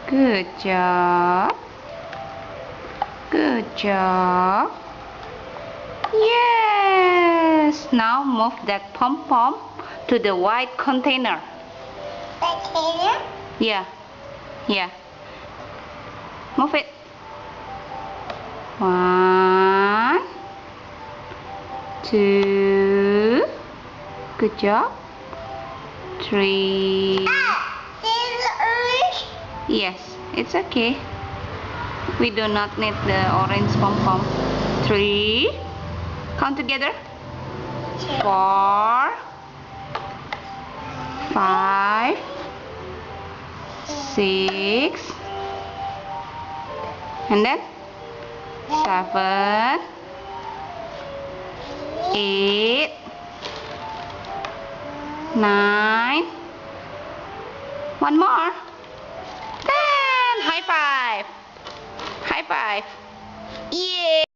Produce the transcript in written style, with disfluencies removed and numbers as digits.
Good job. Good job. Yes. Now move that pom-pom to the white container. Container? Yeah. Yeah. Move it. 1, 2. Good job. 3. There's orange. Yes, it's okay. We do not need the orange pom-pom. 3. Count together. 4, 5, 6, and then 7, 8, 9. One more. 10. High five. High five. Yeah.